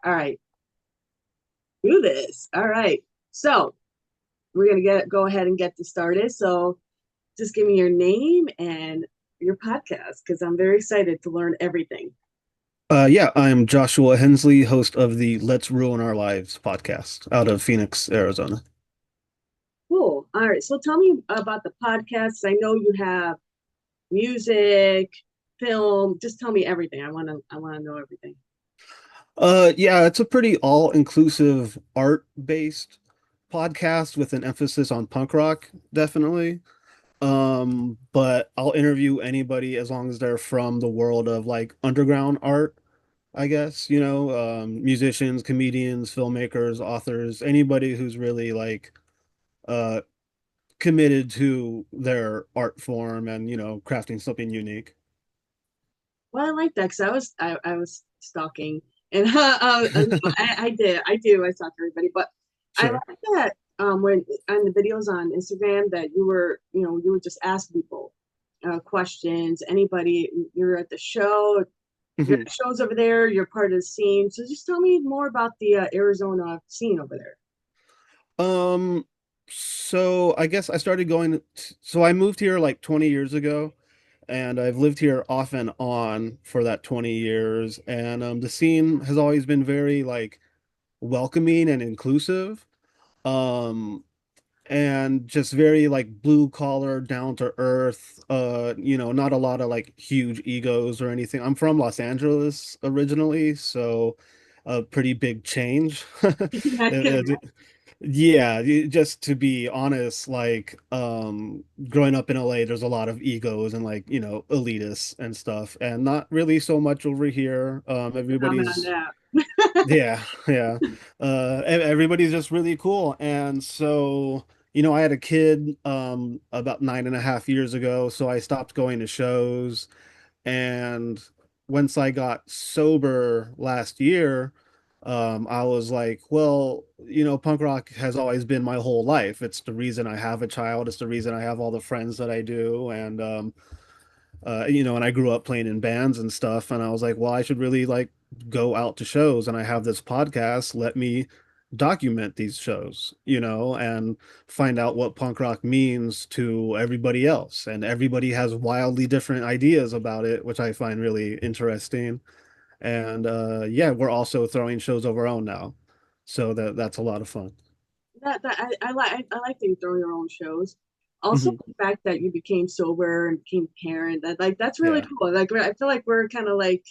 All right, do this. All right. So we're gonna get go ahead and get this started. So just give me your name and your podcast because I'm very excited to learn everything. Yeah, I'm Joshua Hensley, host of the Let's Ruin Our Lives podcast out of Phoenix, Arizona. Cool. All right. So tell me about the podcast. I know you have music, film. Just tell me everything. I wanna know everything. Yeah, it's a pretty all-inclusive art-based podcast with an emphasis on punk rock, definitely. But I'll interview anybody as long as they're from the world of like underground art, I guess, musicians, comedians, filmmakers, authors, anybody who's really like uh committed to their art form and, crafting something unique. Well, I like that because I was stalking, and no, I do I stalk everybody, but I Sure. like that when on the videos on Instagram that you would just ask people questions. Anybody, you're at the show, you're Mhm. at shows over there, you're part of the scene. So just tell me more about the Arizona scene over there. Um, so I guess I started so I moved here like 20 years ago, and I've lived here off and on for that 20 years. And the scene has always been very like welcoming and inclusive. Um, and just very like blue collar, down to earth, not a lot of like huge egos or anything. I'm from Los Angeles originally, so a pretty big change. I can Yeah, just to be honest, like growing up in LA, there's a lot of egos and like, elitists and stuff, and not really so much over here. comment on Everybody's that. yeah, yeah. Everybody's just really cool. And so, I had a kid about 9.5 years ago, so I stopped going to shows. And once I got sober last year, I was like, well, punk rock has always been my whole life. It's the reason I have a child. It's the reason I have all the friends that I do. And I grew up playing in bands and stuff, and I was like, well, I should really like go out to shows, and I have this podcast. Let me document these shows, and find out what punk rock means to everybody else. And everybody has wildly different ideas about it, which I find really interesting. And yeah, we're also throwing shows of our own now. So that's a lot of fun. I like that you throw your own shows. Also, Hmm. the fact that you became sober and became a parent, that's really Yeah. cool. Like I feel like we're kind of like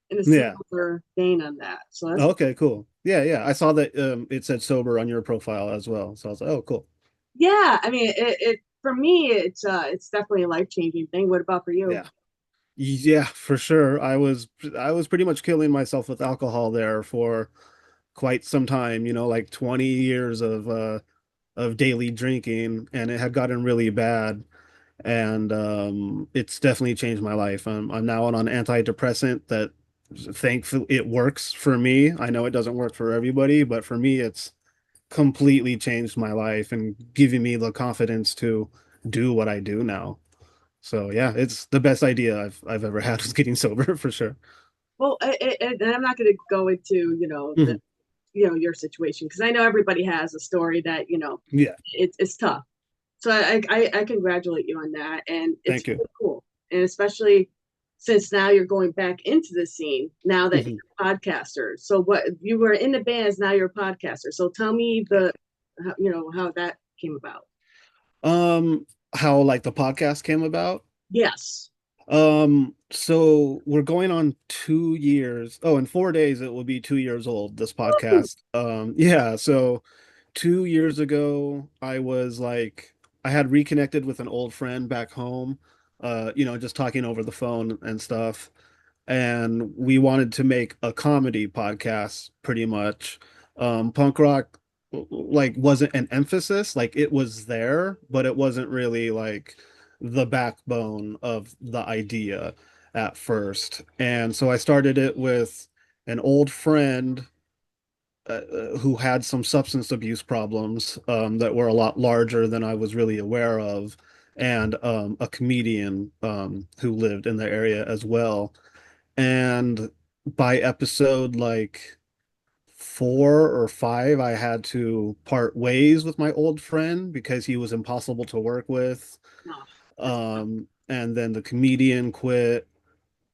in a Yeah. similar vein on that. So that's Okay, cool. Yeah, yeah. I saw that it said sober on your profile as well. So I was like, oh, cool. yeah. I mean, it for me, it's definitely a life changing thing. What about for you? Yeah. Yeah, for sure. I was pretty much killing myself with alcohol there for quite some time, like 20 years of daily drinking, and it had gotten really bad. And it's definitely changed my life. I'm now on an antidepressant that thankfully it works for me. I know it doesn't work for everybody, but for me it's completely changed my life and giving me the confidence to do what I do now. So yeah, it's the best idea I've ever had was getting sober for sure. Well, and I'm not going to go into Mhm. your situation because I know everybody has a story that Yeah, it's tough. So I congratulate you on that, and it's thank you. really cool, and especially since now you're going back into the scene now that Mhm. you're a podcaster. So what you were in the bands, now you're a podcaster. So tell me how that came about. Um, how like the podcast came about? Yes. So we're going on 2 years. Oh, in 4 days it will be 2 years old, this podcast. Yeah, so 2 years ago, I had reconnected with an old friend back home, just talking over the phone and stuff. And we wanted to make a comedy podcast pretty much. Punk rock like wasn't an emphasis, like it was there, but it wasn't really like the backbone of the idea at first. And so I started it with an old friend who had some substance abuse problems that were a lot larger than I was really aware of, and a comedian who lived in the area as well. And by episode like four or five, I had to part ways with my old friend because he was impossible to work with. Oh, that's tough. And then the comedian quit,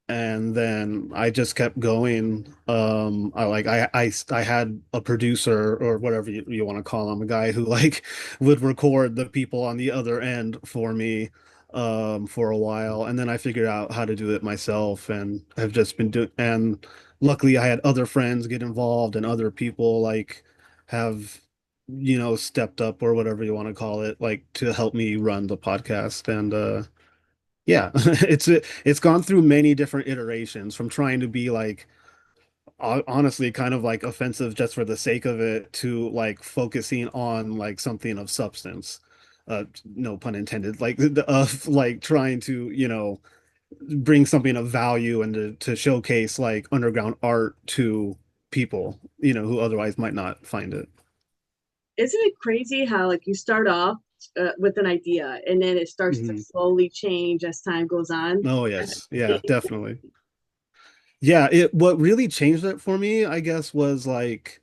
and then I just kept going. I had a producer or whatever you want to call him, a guy who like would record the people on the other end for me for a while, and then I figured out how to do it myself and have just been doing. And luckily, I had other friends get involved and other people like have stepped up or whatever you want to call it, like to help me run the podcast. And yeah, it's gone through many different iterations from trying to be like honestly kind of like offensive just for the sake of it to like focusing on like something of substance. No pun intended. Like of like trying to, bring something of value and to showcase like underground art to people, who otherwise might not find it. Isn't it crazy how like you start off with an idea and then it starts to Hmm. slowly change as time goes on? Oh yes. Yeah, definitely. Yeah, it what really changed it for me, I guess, was like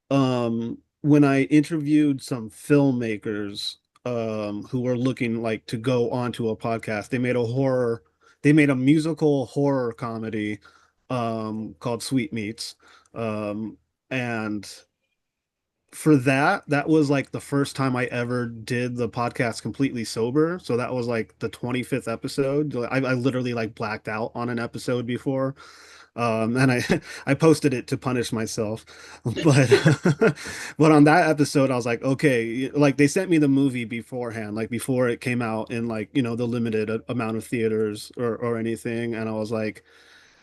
when I interviewed some filmmakers who were looking like to go onto a podcast. They made a musical horror comedy called Sweet Meats. Um and for that was like the first time I ever did the podcast completely sober. So that was like the 25th episode. I literally like blacked out on an episode before. And I posted it to punish myself. But but on that episode, I was like, okay, like they sent me the movie beforehand, like before it came out in like, the limited amount of theaters or anything. And I was like,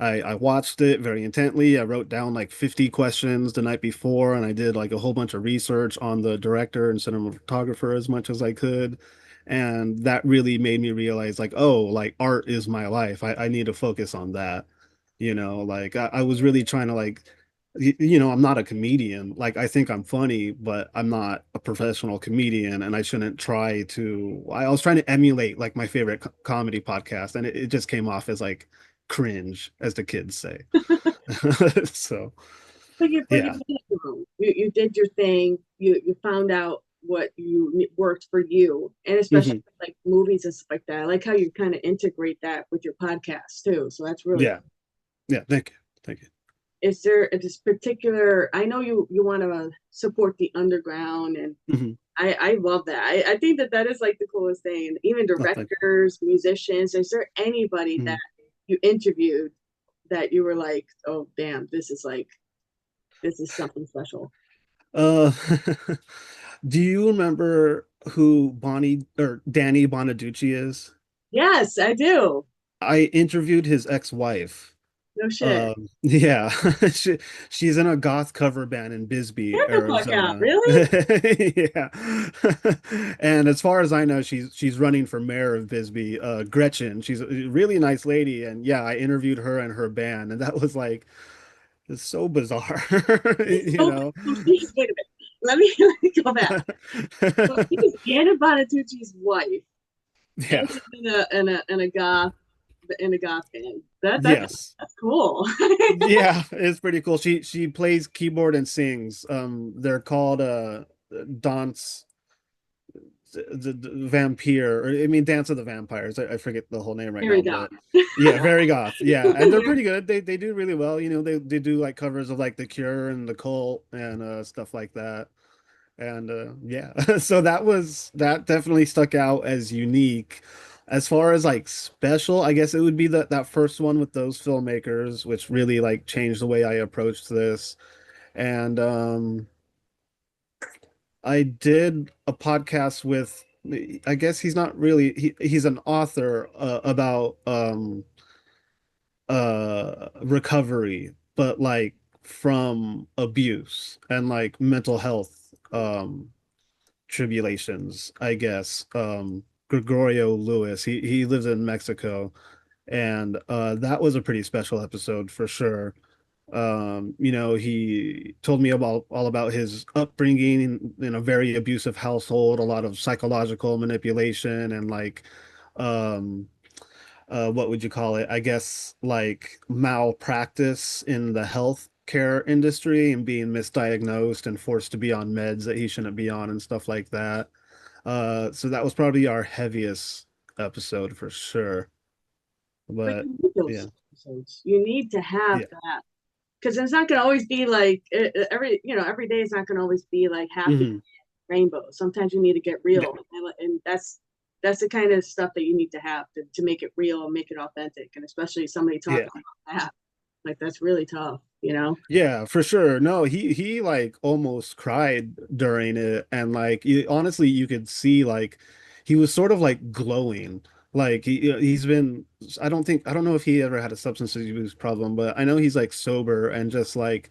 I watched it very intently. I wrote down like 50 questions the night before, and I did like a whole bunch of research on the director and cinematographer as much as I could. And that really made me realize like, oh, like art is my life. I need to focus on that. Like I was really trying to like, I'm not a comedian. Like I think I'm funny, but I'm not a professional comedian, and I shouldn't try to. I was trying to emulate like my favorite comedy podcast, and it just came off as like cringe, as the kids say. So But you yeah. did it wrong. You did your thing. You found out what worked for you, and especially Hmm. like movies and stuff like that. I like how you kind of integrate that with your podcast too. So that's really Yeah. cool. Yeah. Thank you. Thank you. Is there this particular? I know you want to support the underground, and Hmm. I love that. I think that that is like the coolest thing. Even Oh, thank directors, musicians. Is there anybody you. that you interviewed that you were like, oh damn, this is something special? Uh, do you remember who Bonnie or Danny Bonaducci is? Yes, I do. I interviewed his ex-wife. No shit. Yeah, she, she's in a goth cover band in Bisbee, Get the fuck out. Arizona. Really? Yeah. And as far as I know, she's running for mayor of Bisbee. Gretchen, she's a really nice lady, and yeah, I interviewed her and her band, and that was like it's so bizarre, you So, know. so she's, wait a minute. Let me go back. So she's Anna Bonatucci's wife, and Yeah. she's in a goth band. Yes. That's cool. Yeah, it's pretty cool. She plays keyboard and sings. They're called Dance the Vampire, or I mean Dance of the Vampires. I forget the whole name right Here we now, go. but yeah, very goth. Yeah, and they're pretty good. They do really well. They do like covers of like The Cure and The Cult and stuff like that. And yeah, so that definitely stuck out as unique. As far as like special, I guess it would be that first one with those filmmakers, which really like changed the way I approached this. And I did a podcast with, I guess he's not really he's an author about recovery, but like from abuse and like mental health tribulations, I guess. Gregorio Lewis, he lives in Mexico, and that was a pretty special episode for sure. He told me about all about his upbringing in a very abusive household, a lot of psychological manipulation and like um what would you call it? I guess like malpractice in the health care industry and being misdiagnosed and forced to be on meds that he shouldn't be on and stuff like that. So that was probably our heaviest episode for sure. But But you need yeah, those episodes. You need to have yeah, that because it's not going to always be like every day is not going to always be like happy hmm rainbow. Sometimes you need to get yeah, real, and that's the kind of stuff that you need to have to make it real and make it authentic, and especially somebody yeah. talking about that. Like that's really tough, you know. Yeah, for sure. No, he like almost cried during it, and like honestly, you could see like he was sort of like glowing. Like he's been. I don't know if he ever had a substance abuse problem, but I know he's like sober and just like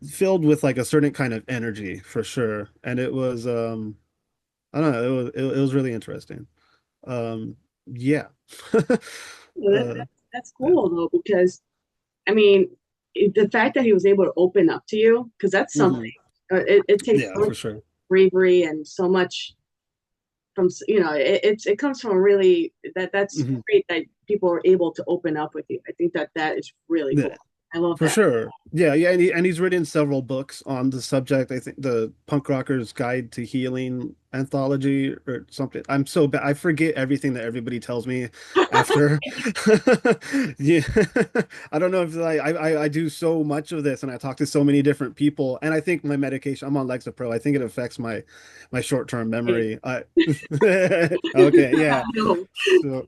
filled with like a certain kind of energy for sure. And it was I don't know, it was really interesting. Yeah. Well, Uh, that's yeah. cool though because I mean the fact that he was able to open up to you because that's something. hmm It takes Yeah, so for much sure. bravery and so much from it comes from really that's hmm great that people are able to open up with you. I think that that is really Yeah. cool. I love For that. sure. Yeah, yeah, and he's written several books on the subject. I think the Punk Rocker's Guide to Healing anthology or something. I'm so bad. I forget everything that everybody tells me after. Yeah. I don't know if like I do so much of this and I talk to so many different people and I think my medication, I'm on Lexapro. I think it affects my short-term memory. Okay, yeah. No, So,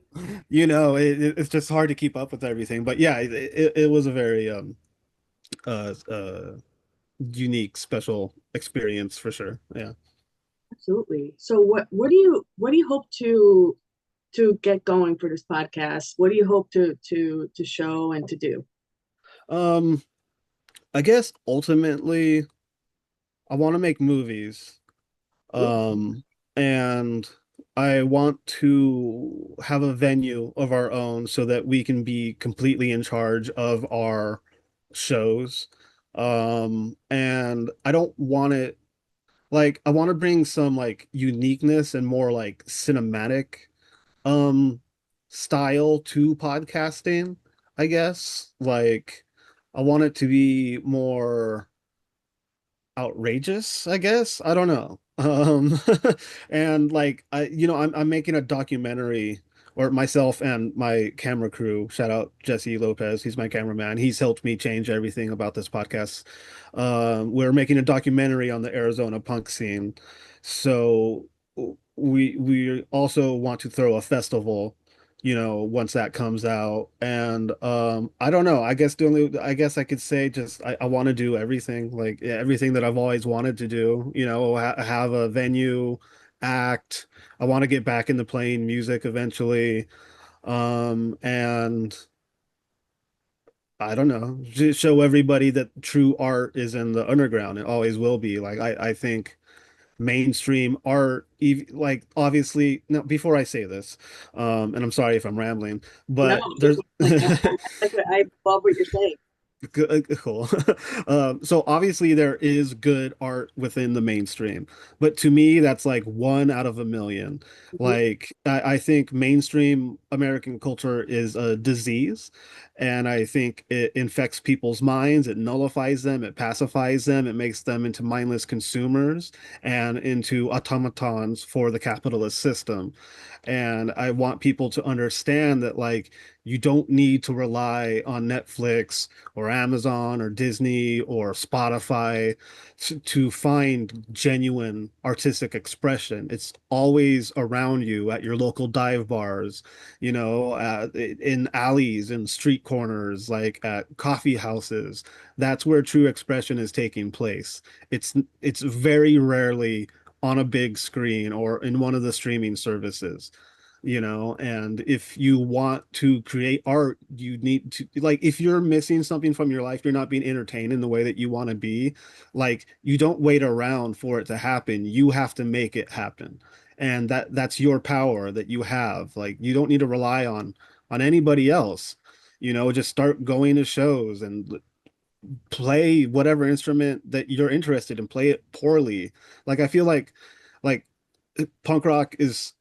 it's just hard to keep up with everything. But yeah, it was a very uh, uh, unique, special experience for sure. Yeah. absolutely. So what do you hope to get going for this podcast? What do you hope to show and to do? Um, I guess ultimately, I want to make movies. Ooh, Um, and I want to have a venue of our own so that we can be completely in charge of our shows. And I don't want it like I want to bring some like uniqueness and more like cinematic um style to podcasting, I guess. Like I want it to be more outrageous, I guess. I don't know. And like I'm making a documentary or myself and my camera crew, shout out Jesse Lopez, he's my cameraman. He's helped me change everything about this podcast. We're making a documentary on the Arizona punk scene. So we also want to throw a festival once that comes out. And I don't know. I guess I could say just I want to do everything, like everything that I've always wanted to do, have a venue, act. I want to get back into playing music eventually. And I don't know, just show everybody that true art is in the underground. It always will be. Like I think mainstream art, like obviously, no, before I say this, and I'm sorry if I'm rambling, no, but there's I love what you're saying. Cool. So obviously there is good art within the mainstream, but to me that's like one out of a million. Mhm. Like I think mainstream American culture is a disease, and I think it infects people's minds, it nullifies them, it pacifies them, it makes them into mindless consumers and into automatons for the capitalist system. And I want people to understand that like you don't need to rely on Netflix or Amazon or Disney or Spotify to find genuine artistic expression. It's always around you at your local dive bars, in alleys, in street corners, like at coffee houses. That's where true expression is taking place. It's very rarely on a big screen or in one of the streaming services. And if you want to create art, you need to, like, if you're missing something from your life, you're not being entertained in the way that you want to be, like, you don't wait around for it to happen. You have to make it happen. And that's your power that you have. Like, you don't need to rely on anybody else. Just start going to shows and play whatever instrument that you're interested in, play it poorly. Like, I feel like punk rock is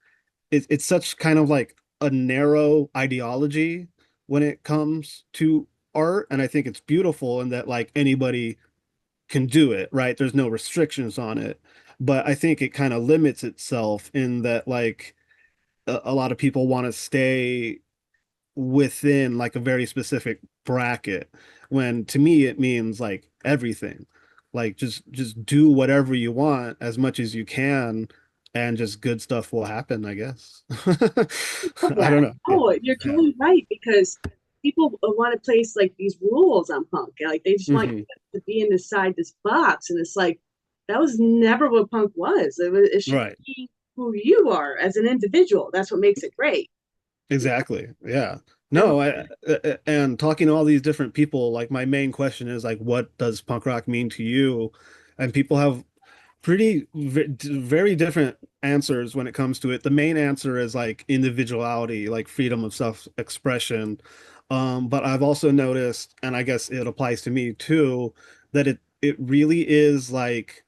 it's such kind of like a narrow ideology when it comes to art and I think it's beautiful and that like anybody can do it, right? There's no restrictions on it. But I think it kind of limits itself in that like a lot of people want to stay within like a very specific bracket when to me it means like everything. Like just do whatever you want as much as you can and just good stuff will happen, I guess. Love I that. don't know. Yeah. Oh, you're Yeah. totally right because people want to place like these rules on punk. Like they just want Hmm. you to be inside this box, and it's like that was never what punk was. It should Right. be who you are as an individual. That's what makes it great. Exactly. Yeah. I love No, and talking to all these different people, like my main question is like, what does punk rock mean to you? And people have very different answers when it comes to it. The main answer is like individuality, like freedom of self-expression. But I've also noticed, and I guess it applies to me too, that it really is like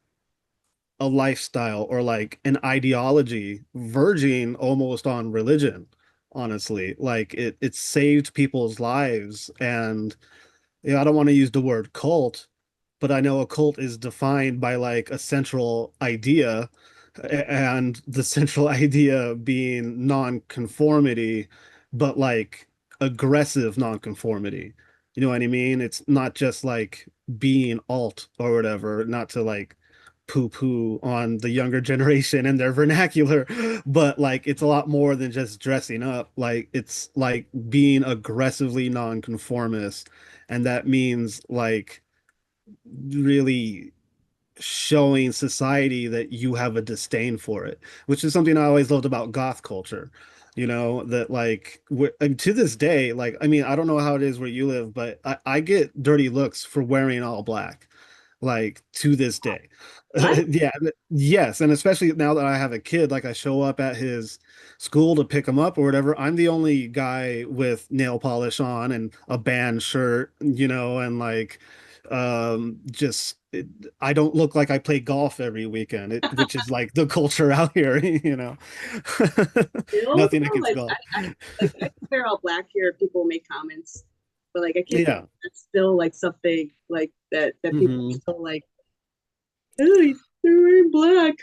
a lifestyle or like an ideology verging almost on religion, honestly. Like it saved people's lives. And yeah, I don't want to use the word cult, but I know a cult is defined by like a central idea, and the central idea being non-conformity, but like aggressive non-conformity. You know what I mean? It's not just like being alt or whatever, not to like poo-poo on the younger generation and their vernacular, but like it's a lot more than just dressing up. Like it's like being aggressively non-conformist, and that means like really showing society that you have a disdain for it, which is something I always loved about goth culture. You know, that like and to this day, like I mean, I don't know how it is where you live, but I get dirty looks for wearing all black, like to this day. what? Yeah, yes, and especially now that I have a kid, like I show up at his school to pick him up or whatever, I'm the only guy with nail polish on and a band shirt, you know, and like just I don't look like I play golf every weekend, which is like the culture out here, you know. Still Nothing though, against like golf. I wear all black here. People make comments, but like I can't believe Yeah. that's still like something like that people are Hmm. still like, oh, they're wearing black.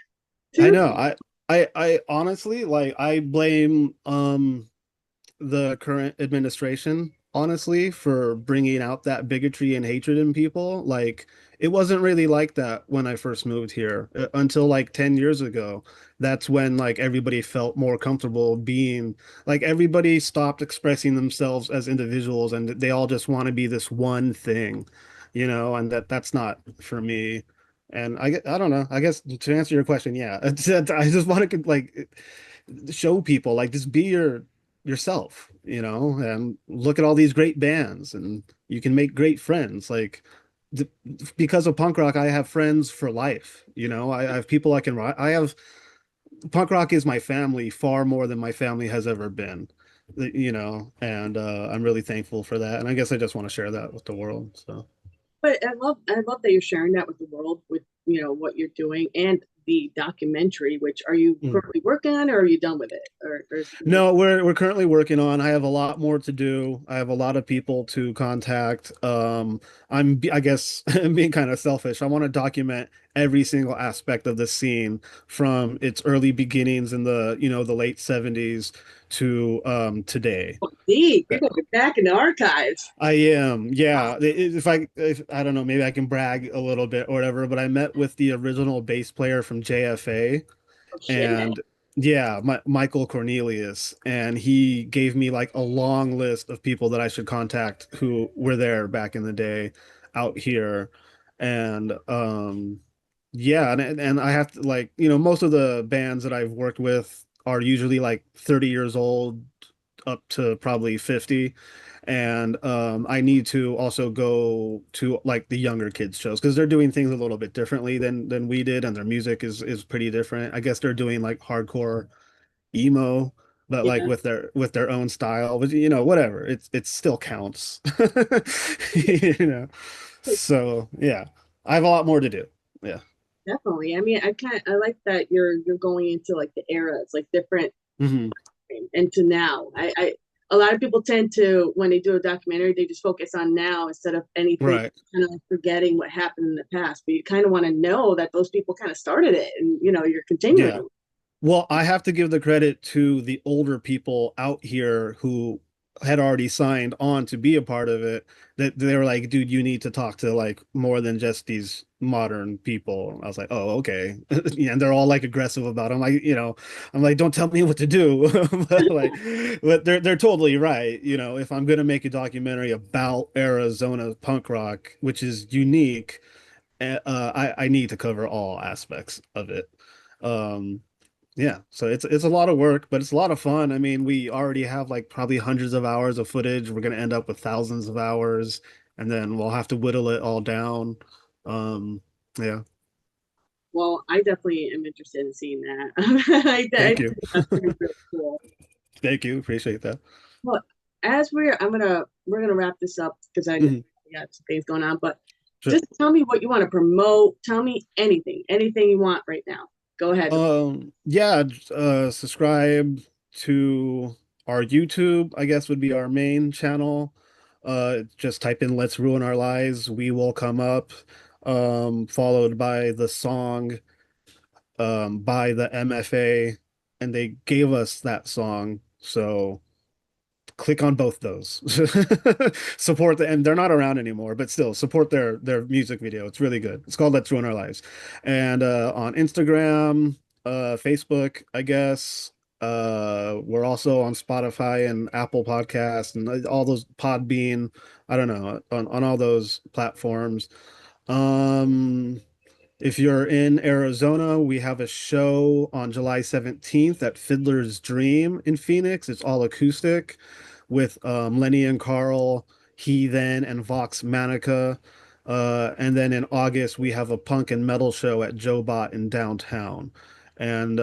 I Terrible. know. I honestly like I blame the current administration, honestly, for bringing out that bigotry and hatred in people. Like, it wasn't really like that when I first moved here until like 10 years ago. That's when like everybody felt more comfortable being like everybody stopped expressing themselves as individuals and they all just want to be this one thing, you know, and that's not for me. And I don't know. I guess to answer your question, yeah, I just want to like show people like just be yourself, you know, and look at all these great bands and you can make great friends. Like th because of punk rock, I have friends for life, you know. I have people I can I have punk rock is my family far more than my family has ever been, you know, and I'm really thankful for that. And I guess I just want to share that with the world. So, But I love that you're sharing that with the world with what you're doing and the documentary. Which are you mm. currently working on, or are you done with it, or is it No, we're currently working on. I have a lot more to do. I have a lot of people to contact. I guess I'm being kind of selfish. I want to document every single aspect of the scene from its early beginnings in the, you know, the late 70s to today. deep? You're going back in the archives. I am, yeah. If I don't know, maybe I can brag a little bit or whatever, but I met with the original bass player from JFA. Oh shit! And yeah, Michael Cornelius, and he gave me like a long list of people that I should contact who were there back in the day out here. And yeah, and I have to like, you know, most of the bands that I've worked with are usually like 30 years old up to probably 50. And I need to also go to like the younger kids shows because they're doing things a little bit differently than we did, and their music is pretty different. I guess they're doing like hardcore emo, but like Yeah. with their own style. But you know, whatever. It still counts. You know. So yeah, I have a lot more to do. Yeah. Definitely. I mean, I like that you're going into like the eras, like different Hmm. and to now. a lot of people tend to, when they do a documentary, they just focus on now instead of anything, Right. kind of like forgetting what happened in the past. But you kind of want to know that those people kind of started it, and you're Yeah. continuing. Well, I have to give the credit to the older people out here who had already signed on to be a part of it. That they were like, dude, you need to talk to like more than just these modern people. I was like, oh, okay. Yeah, and they're all like aggressive about it. I'm like, don't tell me what to do. But like, but they're totally right. If I'm gonna make a documentary about Arizona punk rock, which is unique, I need to cover all aspects of it. Um, yeah, so it's a lot of work, but it's a lot of fun. I mean, we already have like probably hundreds of hours of footage. We're gonna end up with thousands of hours, and then we'll have to whittle it all down. Um, yeah, Well, I definitely am interested in seeing that. I thank think you. that's pretty really cool. Thank you. Appreciate that. Well, we're gonna wrap this up because I Mhm. got some things going on. But Sure. just tell me what you want to promote. Tell me anything you want right now. Go ahead. Yeah, subscribe to our YouTube, I guess would be our main channel. Just type in "Let's Ruin Our Lives." We will come up, followed by the song by the MFA, and they gave us that song. So click on both those. Support the, and they're not around anymore, but still support their music video. It's really good. It's called Let's Ruin Our Lives. And on Instagram, Facebook, I guess. We're also on Spotify and Apple Podcasts and all those Podbean. I don't know, on all those platforms. Um, if you're in Arizona, we have a show on July 17th at Fiddler's Dream in Phoenix. It's all acoustic with Lenny and Carl, Heathen, and Vox Manica. And then in August, we have a punk and metal show at Joe Bot in downtown. And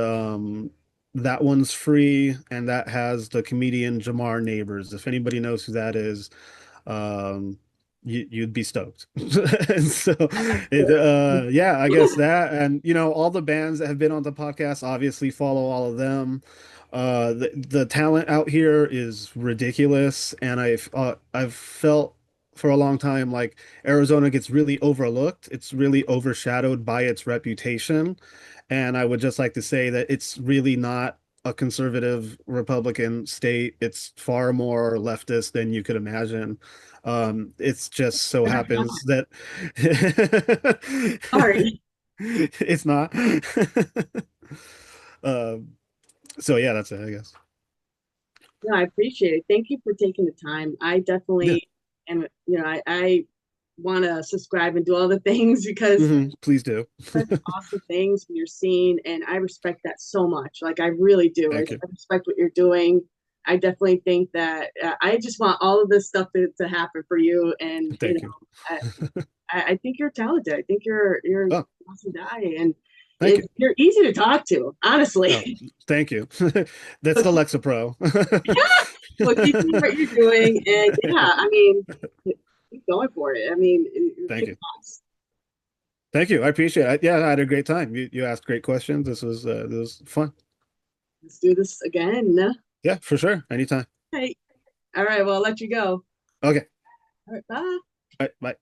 that one's free, and that has the comedian Jamar Neighbors. If anybody knows who that is, um, you'd be stoked. And so, yeah, I guess that, and all the bands that have been on the podcast, obviously follow all of them. The talent out here is ridiculous, and I've felt for a long time like Arizona gets really overlooked. It's really overshadowed by its reputation, and I would just like to say that it's really not a conservative Republican state. It's far more leftist than you could imagine. It's just so happens that Sorry. it's not. Um, so yeah, that's it, I guess. No, I appreciate it. Thank you for taking the time. I Yeah. definitely am. I want to subscribe and do all the things because Please do. such awesome things you're seeing, and I respect that so much. Like I really do. I Thank you. respect what you're doing. I definitely think that I just want all of this stuff to happen for you, and Thank you. I think you're talented. I think you're an Oh, awesome guy, and thank you. you're easy to talk to, Oh, honestly. thank you. That's So the Lexa Pro. so keep doing what you're doing, and yeah, I mean, keep going for it. I mean, Thank kick you. ass. Thank you. I appreciate it. Yeah, I had a great time. You asked great questions. This was fun. Let's do this again. Yeah, for sure. Anytime. Hey, all right. Well, I'll let you go. Okay. All right, bye. All right, bye.